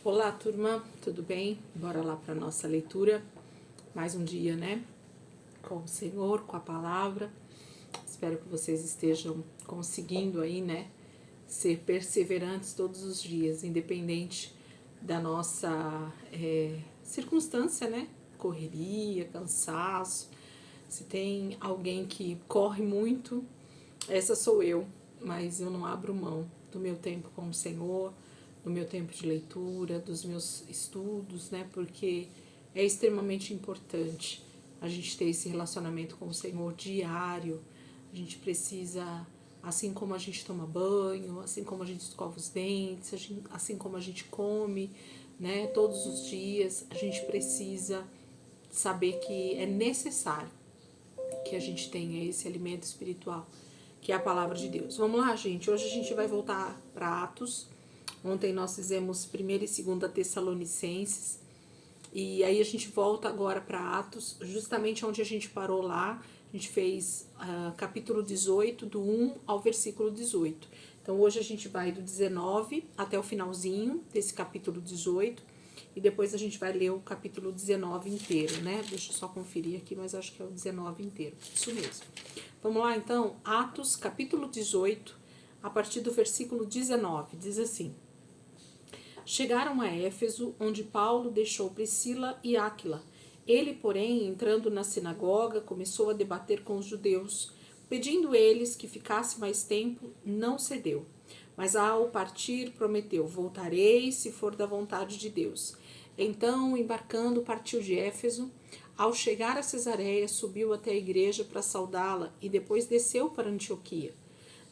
Olá, turma, tudo bem? Bora lá para nossa leitura. Mais um dia, né? Com o Senhor, com a palavra. Espero que vocês estejam conseguindo aí, né? Ser perseverantes todos os dias, independente da nossa circunstância, né? Correria, cansaço. Se tem alguém que corre muito, essa sou eu, mas eu não abro mão do meu tempo com o Senhor, do meu tempo de leitura, dos meus estudos, né? Porque é extremamente importante a gente ter esse relacionamento com o Senhor diário. A gente precisa, assim como a gente toma banho, assim como a gente escova os dentes, assim como a gente come, né? Todos os dias, a gente precisa saber que é necessário que a gente tenha esse alimento espiritual, que é a palavra de Deus. Vamos lá, gente. Hoje a gente vai voltar para Atos. Ontem nós fizemos 1ª e 2ª Tessalonicenses. E aí a gente volta agora para Atos, justamente onde a gente parou lá. A gente fez capítulo 18, do 1 ao versículo 18. Então hoje a gente vai do 19 até o finalzinho desse capítulo 18. E depois a gente vai ler o capítulo 19 inteiro, né? Deixa eu só conferir aqui, mas acho que é o 19 inteiro. Isso mesmo. Vamos lá, então. Atos, capítulo 18, a partir do versículo 19. Diz assim: Chegaram a Éfeso, onde Paulo deixou Priscila e Áquila. Ele, porém, entrando na sinagoga, começou a debater com os judeus. Pedindo eles que ficasse mais tempo, não cedeu. Mas ao partir prometeu: voltarei se for da vontade de Deus. Então, embarcando, partiu de Éfeso. Ao chegar a Cesareia, subiu até a igreja para saudá-la e depois desceu para Antioquia.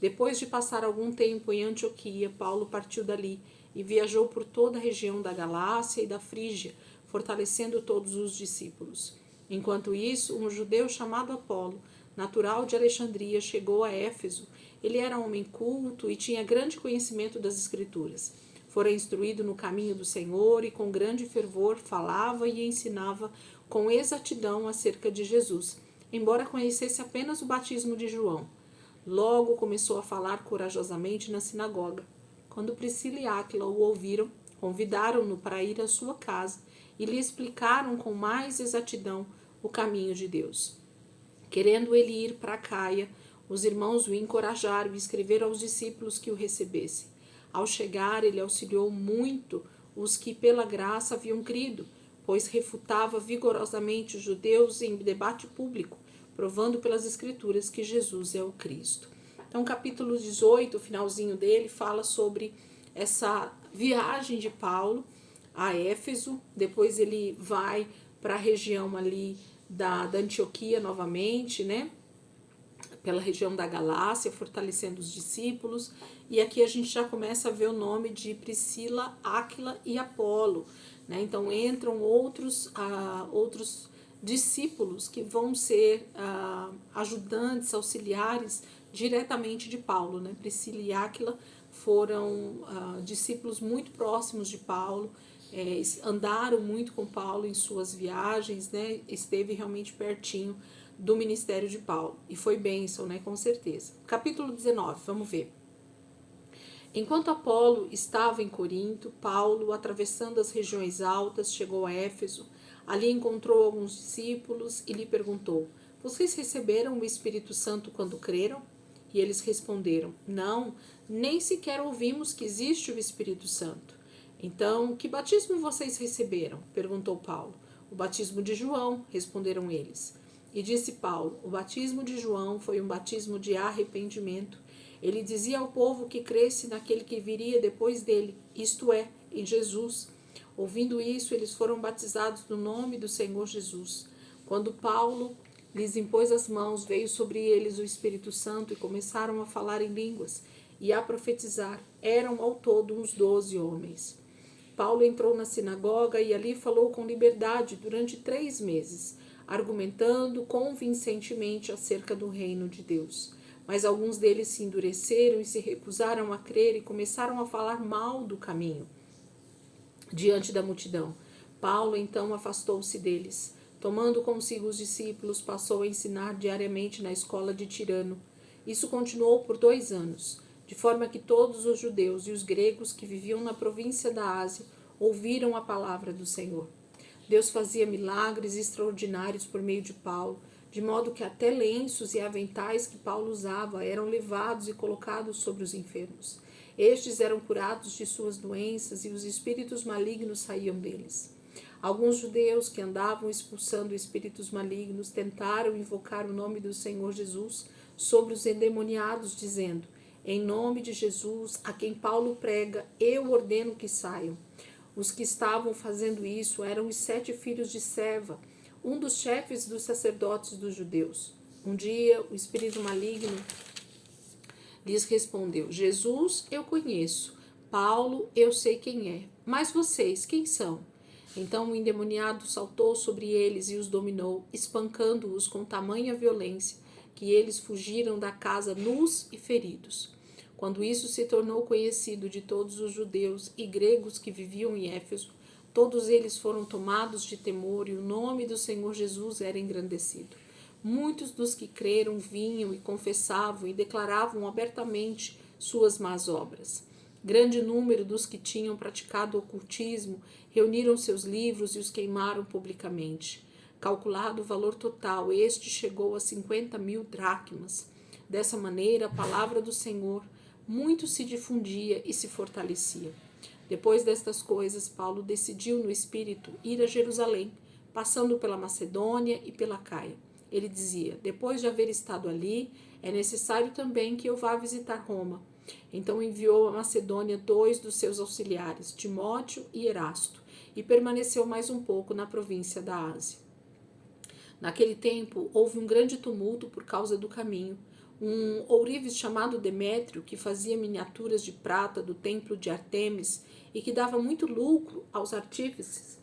Depois de passar algum tempo em Antioquia, Paulo partiu dali e viajou por toda a região da Galácia e da Frígia, fortalecendo todos os discípulos. Enquanto isso, um judeu chamado Apolo, natural de Alexandria, chegou a Éfeso. Ele era homem culto e tinha grande conhecimento das Escrituras. Fora instruído no caminho do Senhor e com grande fervor falava e ensinava com exatidão acerca de Jesus, embora conhecesse apenas o batismo de João. Logo começou a falar corajosamente na sinagoga. Quando Priscila e Áquila o ouviram, convidaram-no para ir à sua casa e lhe explicaram com mais exatidão o caminho de Deus. Querendo ele ir para Caia, os irmãos o encorajaram e escreveram aos discípulos que o recebessem. Ao chegar, ele auxiliou muito os que pela graça haviam crido, pois refutava vigorosamente os judeus em debate público, provando pelas Escrituras que Jesus é o Cristo. Então, capítulo 18, o finalzinho dele, fala sobre essa viagem de Paulo a Éfeso. Depois ele vai para a região ali da Antioquia novamente, né? Pela região da Galácia, fortalecendo os discípulos. E aqui a gente já começa a ver o nome de Priscila, Áquila e Apolo, né? Então entram outros discípulos que vão ser ajudantes, auxiliares diretamente de Paulo, né? Priscila e Áquila foram discípulos muito próximos de Paulo, andaram muito com Paulo em suas viagens, né? Esteve realmente pertinho do ministério de Paulo. E foi bênção, né? Com certeza. Capítulo 19, vamos ver. Enquanto Apolo estava em Corinto, Paulo, atravessando as regiões altas, chegou a Éfeso. Ali encontrou alguns discípulos e lhe perguntou: Vocês receberam o Espírito Santo quando creram? E eles responderam: Não, nem sequer ouvimos que existe o Espírito Santo. Então, que batismo vocês receberam? Perguntou Paulo. O batismo de João, responderam eles. E disse Paulo: O batismo de João foi um batismo de arrependimento. Ele dizia ao povo que cresce naquele que viria depois dele, isto é, em Jesus. Ouvindo isso, eles foram batizados no nome do Senhor Jesus. Quando Paulo lhes impôs as mãos, veio sobre eles o Espírito Santo e começaram a falar em línguas e a profetizar. Eram ao todo uns 12 homens. Paulo entrou na sinagoga e ali falou com liberdade durante 3 meses, argumentando convincentemente acerca do reino de Deus. Mas alguns deles se endureceram e se recusaram a crer e começaram a falar mal do caminho diante da multidão. Paulo então afastou-se deles. Tomando consigo os discípulos, passou a ensinar diariamente na escola de Tirano. Isso continuou por 2 anos, de forma que todos os judeus e os gregos que viviam na província da Ásia ouviram a palavra do Senhor. Deus fazia milagres extraordinários por meio de Paulo, de modo que até lenços e aventais que Paulo usava eram levados e colocados sobre os enfermos. Estes eram curados de suas doenças e os espíritos malignos saíam deles. Alguns judeus que andavam expulsando espíritos malignos tentaram invocar o nome do Senhor Jesus sobre os endemoniados, dizendo: em nome de Jesus, a quem Paulo prega, eu ordeno que saiam. Os que estavam fazendo isso eram os 7 filhos de Seva, um dos chefes dos sacerdotes dos judeus. Um dia, o espírito maligno lhes respondeu: Jesus eu conheço, Paulo eu sei quem é, mas vocês quem são? Então o endemoniado saltou sobre eles e os dominou, espancando-os com tamanha violência que eles fugiram da casa nus e feridos. Quando isso se tornou conhecido de todos os judeus e gregos que viviam em Éfeso, todos eles foram tomados de temor e o nome do Senhor Jesus era engrandecido. Muitos dos que creram vinham e confessavam e declaravam abertamente suas más obras. Grande número dos que tinham praticado ocultismo reuniram seus livros e os queimaram publicamente. Calculado o valor total, este chegou a 50.000 dracmas. Dessa maneira, a palavra do Senhor muito se difundia e se fortalecia. Depois destas coisas, Paulo decidiu no espírito ir a Jerusalém, passando pela Macedônia e pela Caia. Ele dizia: depois de haver estado ali, é necessário também que eu vá visitar Roma. Então enviou a Macedônia 2 dos seus auxiliares, Timóteo e Erasto, e permaneceu mais um pouco na província da Ásia. Naquele tempo, houve um grande tumulto por causa do caminho. Um ourives chamado Demétrio, que fazia miniaturas de prata do templo de Artemis e que dava muito lucro aos artífices,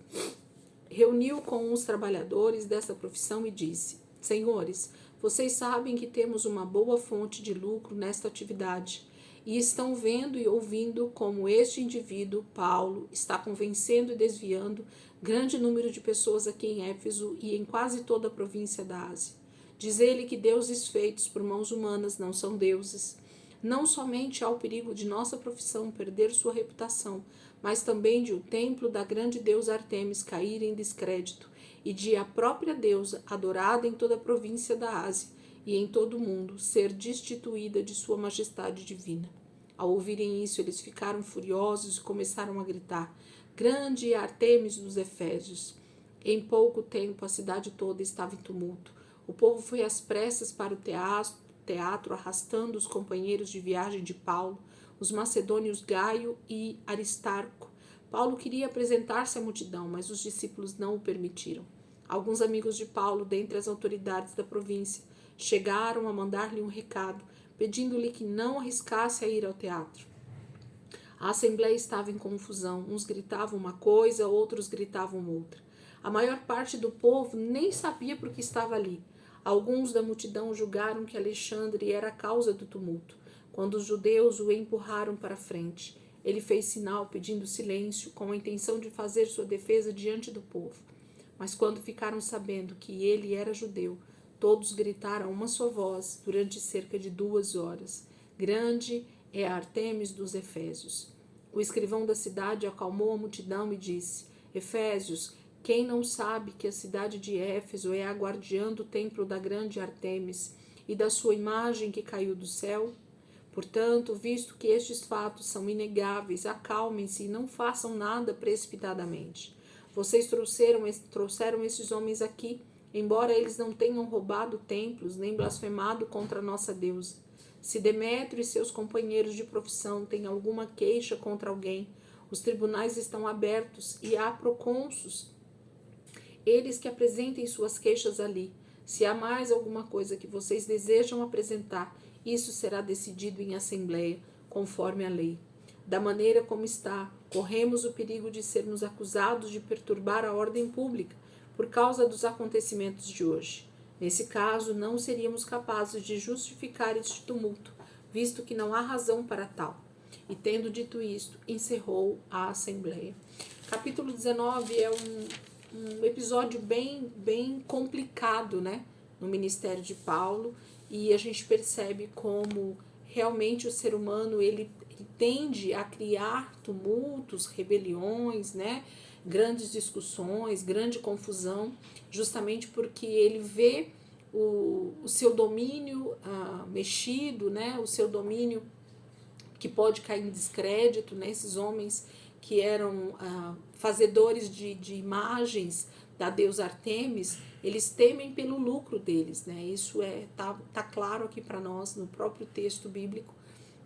reuniu com os trabalhadores dessa profissão e disse: Senhores, vocês sabem que temos uma boa fonte de lucro nesta atividade e estão vendo e ouvindo como este indivíduo, Paulo, está convencendo e desviando grande número de pessoas aqui em Éfeso e em quase toda a província da Ásia. Diz ele que deuses feitos por mãos humanas não são deuses. Não somente há o perigo de nossa profissão perder sua reputação, mas também de o templo da grande deusa Artemis cair em descrédito e de a própria deusa, adorada em toda a província da Ásia e em todo o mundo, ser destituída de sua majestade divina. Ao ouvirem isso, eles ficaram furiosos e começaram a gritar: Grande é Artemis dos Efésios! Em pouco tempo, a cidade toda estava em tumulto. O povo foi às pressas para o teatro, arrastando os companheiros de viagem de Paulo, os macedônios Gaio e Aristarco. Paulo queria apresentar-se à multidão, mas os discípulos não o permitiram. Alguns amigos de Paulo, dentre as autoridades da província, chegaram a mandar-lhe um recado, pedindo-lhe que não arriscasse a ir ao teatro. A assembleia estava em confusão, uns gritavam uma coisa, outros gritavam outra. A maior parte do povo nem sabia por que estava ali. Alguns da multidão julgaram que Alexandre era a causa do tumulto. Quando os judeus o empurraram para a frente, ele fez sinal pedindo silêncio, com a intenção de fazer sua defesa diante do povo. Mas quando ficaram sabendo que ele era judeu, todos gritaram a uma só voz durante cerca de 2 horas: Grande é a Artemis dos Efésios. O escrivão da cidade acalmou a multidão e disse: Efésios, quem não sabe que a cidade de Éfeso é a guardiã do templo da grande Artemis e da sua imagem que caiu do céu? Portanto, visto que estes fatos são inegáveis, acalmem-se e não façam nada precipitadamente. Vocês trouxeram esses homens aqui, embora eles não tenham roubado templos nem blasfemado contra a nossa deusa. Se Demétrio e seus companheiros de profissão têm alguma queixa contra alguém, os tribunais estão abertos e há procônsulos. Eles que apresentem suas queixas ali. Se há mais alguma coisa que vocês desejam apresentar, isso será decidido em assembleia, conforme a lei. Da maneira como está, corremos o perigo de sermos acusados de perturbar a ordem pública por causa dos acontecimentos de hoje. Nesse caso, não seríamos capazes de justificar este tumulto, visto que não há razão para tal. E tendo dito isto, encerrou a assembleia. Capítulo 19 é um episódio bem complicado, né, no ministério de Paulo, e a gente percebe como realmente o ser humano ele que tende a criar tumultos, rebeliões, né? Grandes discussões, grande confusão, justamente porque ele vê o seu domínio mexido, né? O seu domínio que pode cair em descrédito, né? Esses homens que eram fazedores de imagens da deusa Artemis, eles temem pelo lucro deles, né? Isso tá claro aqui para nós no próprio texto bíblico,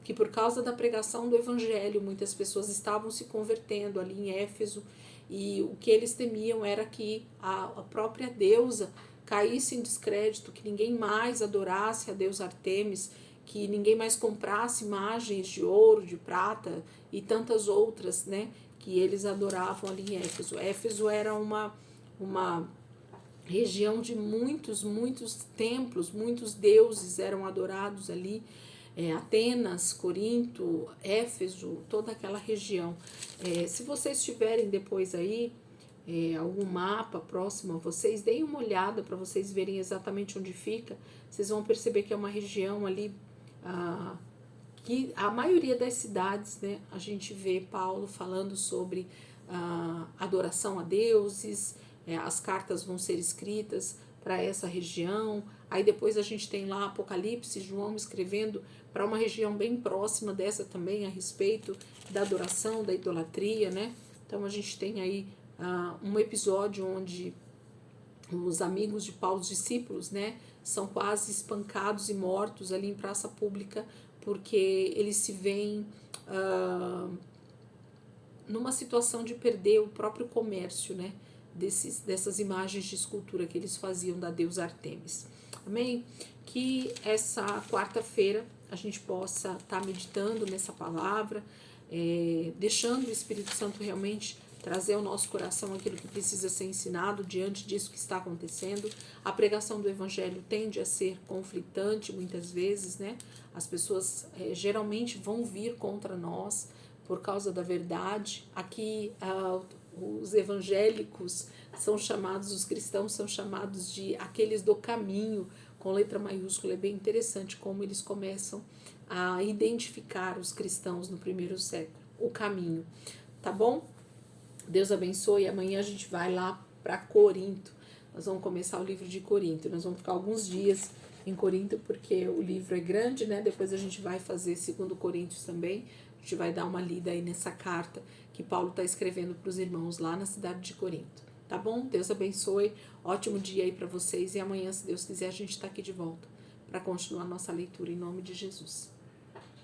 que por causa da pregação do evangelho, muitas pessoas estavam se convertendo ali em Éfeso, e o que eles temiam era que a própria deusa caísse em descrédito, que ninguém mais adorasse a deusa Artemis, que ninguém mais comprasse imagens de ouro, de prata e tantas outras, né, que eles adoravam ali em Éfeso. Éfeso era uma região de muitos templos, muitos deuses eram adorados ali. Atenas, Corinto, Éfeso, toda aquela região. Se vocês tiverem depois aí algum mapa próximo a vocês, deem uma olhada para vocês verem exatamente onde fica. Vocês vão perceber que é uma região ali que a maioria das cidades, né, a gente vê Paulo falando sobre adoração a deuses, as cartas vão ser escritas para essa região. Aí depois a gente tem lá Apocalipse, João escrevendo para uma região bem próxima dessa também, a respeito da adoração, da idolatria, né? Então a gente tem aí um episódio onde os amigos de Paulo, os discípulos, né, são quase espancados e mortos ali em praça pública, porque eles se veem numa situação de perder o próprio comércio, né, dessas imagens de escultura que eles faziam da deusa Artemis. Amém? Que essa quarta-feira a gente possa estar meditando nessa palavra, deixando o Espírito Santo realmente trazer ao nosso coração aquilo que precisa ser ensinado diante disso que está acontecendo. A pregação do evangelho tende a ser conflitante muitas vezes, né? As pessoas geralmente vão vir contra nós por causa da verdade. Aqui os evangélicos são chamados, os cristãos são chamados de aqueles do caminho, com letra maiúscula. É bem interessante como eles começam a identificar os cristãos no primeiro século, o caminho, tá bom? Deus abençoe. Amanhã a gente vai lá para Corinto. Nós vamos começar o livro de Corinto. Nós vamos ficar alguns dias em Corinto porque o livro é grande, né? Depois a gente vai fazer 2 Coríntios também. A gente vai dar uma lida aí nessa carta que Paulo está escrevendo para os irmãos lá na cidade de Corinto. Tá bom? Deus abençoe. Ótimo dia aí para vocês. E amanhã, se Deus quiser, a gente está aqui de volta para continuar nossa leitura em nome de Jesus.